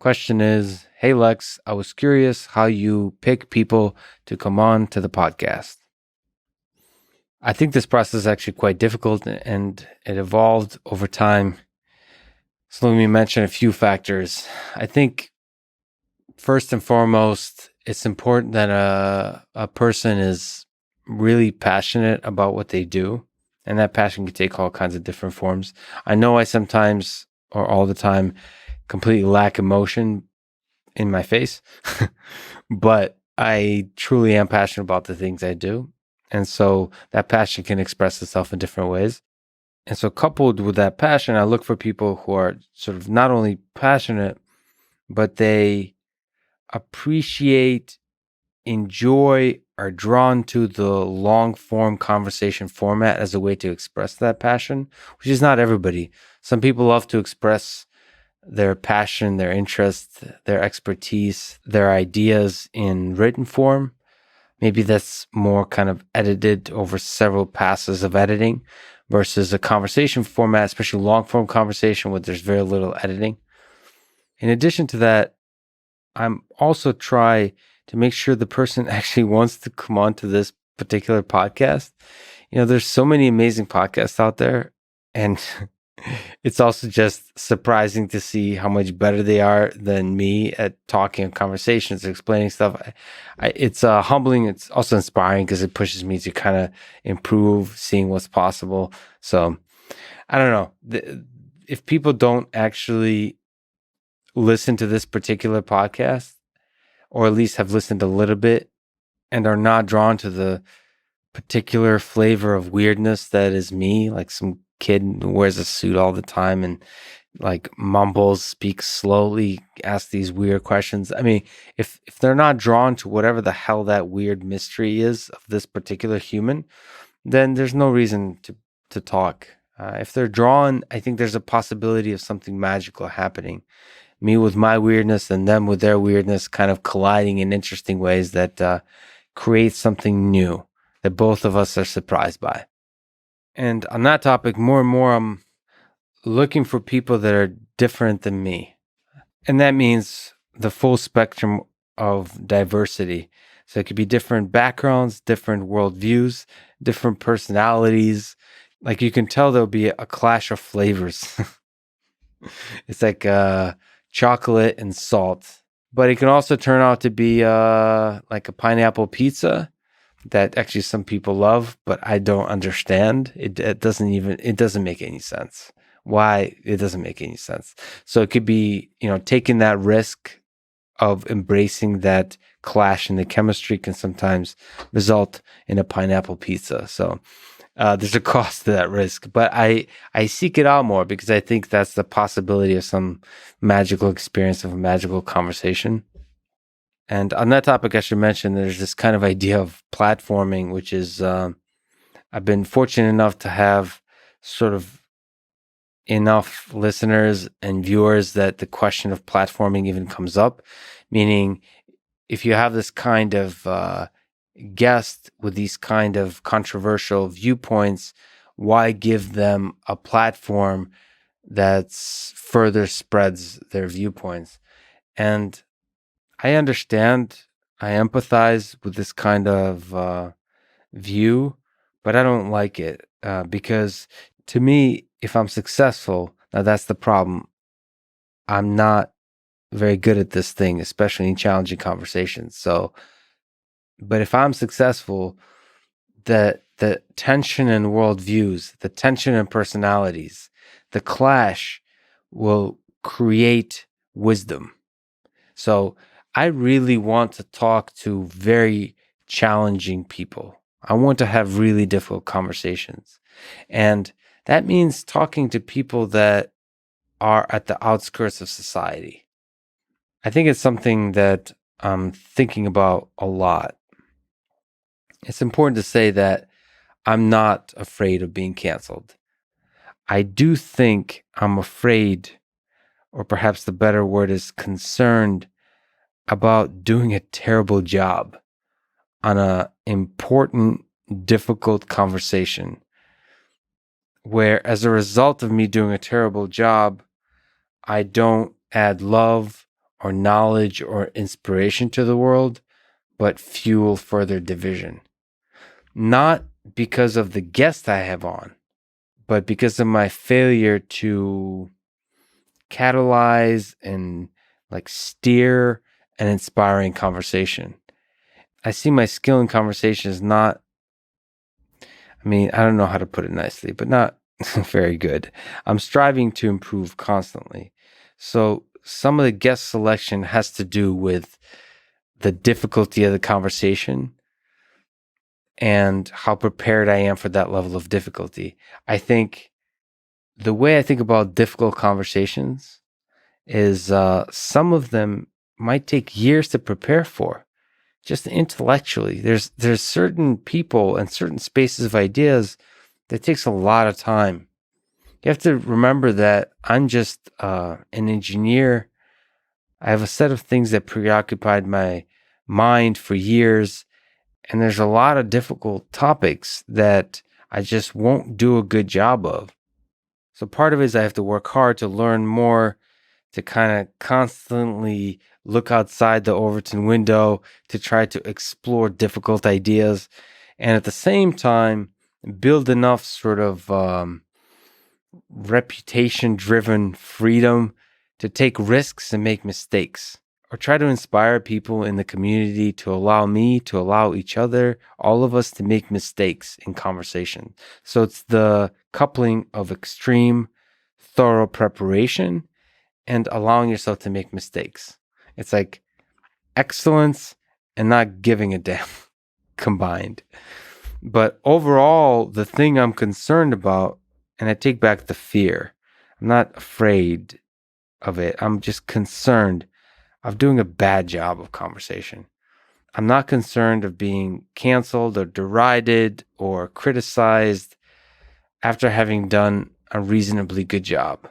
Question is, hey Lex, I was curious how you pick people to come on to the podcast. I think this process is actually quite difficult and it evolved over time. So let me mention a few factors. I think first and foremost, it's important that a person is really passionate about what they do. And that passion can take all kinds of different forms. I know I sometimes or all the time completely lack emotion in my face, but I truly am passionate about the things I do. And so that passion can express itself in different ways. And so, coupled with that passion, I look for people who are sort of not only passionate, but they appreciate, enjoy, are drawn to the long form conversation format as a way to express that passion, which is not everybody. Some people love to express their passion, their interest, their expertise, their ideas in written form. Maybe that's more kind of edited over several passes of editing versus a conversation format, especially long form conversation where there's very little editing. In addition to that, I'm also try to make sure the person actually wants to come on to this particular podcast. There's so many amazing podcasts out there, and it's also just surprising to see how much better they are than me at talking and conversations, explaining stuff. It's humbling. It's also inspiring because it pushes me to kind of improve, seeing what's possible. So I don't know. If people don't actually listen to this particular podcast, or at least have listened a little bit and are not drawn to the particular flavor of weirdness that is me, like some kid who wears a suit all the time and like mumbles, speaks slowly, asks these weird questions. I mean, if they're not drawn to whatever the hell that weird mystery is of this particular human, then there's no reason to talk. If they're drawn, I think there's a possibility of something magical happening. Me with my weirdness and them with their weirdness kind of colliding in interesting ways that create something new that both of us are surprised by. And on that topic, more and more, I'm looking for people that are different than me. And that means the full spectrum of diversity. So it could be different backgrounds, different worldviews, different personalities. Like you can tell there'll be a clash of flavors. It's like chocolate and salt. But it can also turn out to be like a pineapple pizza that actually some people love, but I don't understand. It doesn't make any sense. Why? It doesn't make any sense. So it could be, taking that risk of embracing that clash in the chemistry can sometimes result in a pineapple pizza. So there's a cost to that risk, but I seek it out more because I think that's the possibility of some magical experience, of a magical conversation. And on that topic, I should mention there's this kind of idea of platforming, which is I've been fortunate enough to have sort of enough listeners and viewers that the question of platforming even comes up. Meaning, if you have this kind of guest with these kind of controversial viewpoints, why give them a platform that's further spreads their viewpoints? And I understand, I empathize with this kind of view, but I don't like it because to me, if I'm successful, now that's the problem. I'm not very good at this thing, especially in challenging conversations. So, but if I'm successful, the tension in worldviews, the tension in personalities, the clash will create wisdom. So I really want to talk to very challenging people. I want to have really difficult conversations. And that means talking to people that are at the outskirts of society. I think it's something that I'm thinking about a lot. It's important to say that I'm not afraid of being canceled. I do think I'm afraid, or perhaps the better word is concerned, about doing a terrible job on a important, difficult conversation where as a result of me doing a terrible job, I don't add love or knowledge or inspiration to the world, but fuel further division. Not because of the guest I have on, but because of my failure to catalyze and like steer an inspiring conversation. I see my skill in conversation as not, I don't know how to put it nicely, but not very good. I'm striving to improve constantly. So some of the guest selection has to do with the difficulty of the conversation and how prepared I am for that level of difficulty. I think the way I think about difficult conversations is some of them might take years to prepare for, just intellectually. There's certain people and certain spaces of ideas that takes a lot of time. You have to remember that I'm just an engineer. I have a set of things that preoccupied my mind for years, and there's a lot of difficult topics that I just won't do a good job of. So part of it is I have to work hard to learn more, to kind of constantly look outside the Overton window to try to explore difficult ideas, and at the same time build enough sort of reputation-driven freedom to take risks and make mistakes, or try to inspire people in the community to allow me, to allow each other, all of us to make mistakes in conversation. So it's the coupling of extreme, thorough preparation and allowing yourself to make mistakes. It's like excellence and not giving a damn combined. But overall, the thing I'm concerned about, and I take back the fear, I'm not afraid of it. I'm just concerned of doing a bad job of conversation. I'm not concerned of being canceled or derided or criticized after having done a reasonably good job.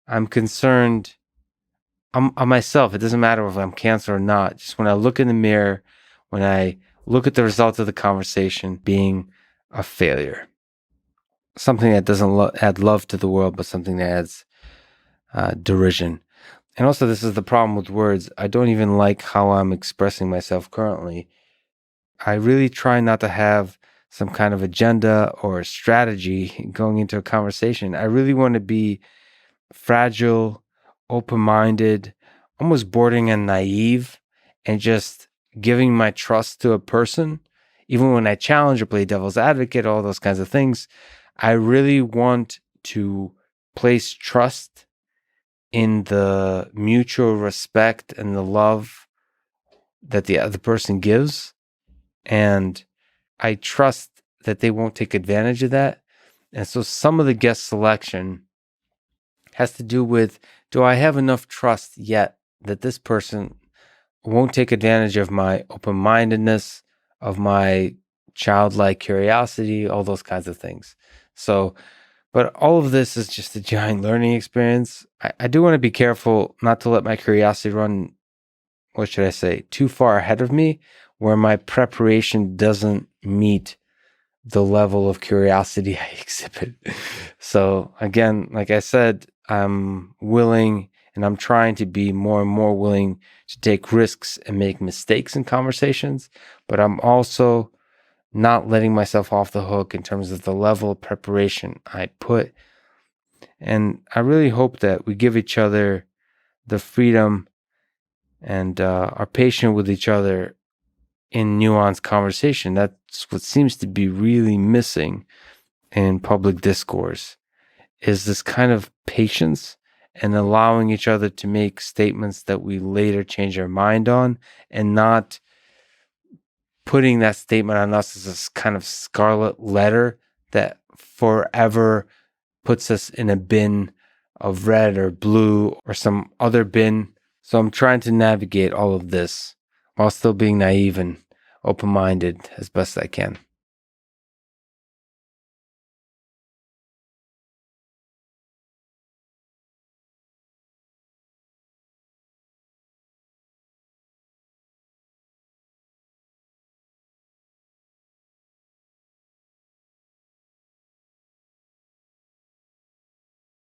I'm concerned on myself. It doesn't matter if I'm canceled or not. Just when I look in the mirror, when I look at the result of the conversation being a failure, something that doesn't add love to the world, but something that adds derision. And also, this is the problem with words. I don't even like how I'm expressing myself currently. I really try not to have some kind of agenda or strategy going into a conversation. I really want to be fragile, open-minded, almost bordering on naive, and just giving my trust to a person. Even when I challenge or play devil's advocate, all those kinds of things, I really want to place trust in the mutual respect and the love that the other person gives. And I trust that they won't take advantage of that. And so some of the guest selection has to do with, do I have enough trust yet that this person won't take advantage of my open-mindedness, of my childlike curiosity, all those kinds of things. So, but all of this is just a giant learning experience. I do want to be careful not to let my curiosity run, what should I say, too far ahead of me, where my preparation doesn't meet the level of curiosity I exhibit. So again, like I said, I'm willing and I'm trying to be more and more willing to take risks and make mistakes in conversations, but I'm also not letting myself off the hook in terms of the level of preparation I put. And I really hope that we give each other the freedom and are patient with each other in nuanced conversation. That's what seems to be really missing in public discourse, is this kind of patience and allowing each other to make statements that we later change our mind on, and not putting that statement on us as this kind of scarlet letter that forever puts us in a bin of red or blue or some other bin. So I'm trying to navigate all of this while still being naive and open-minded as best I can.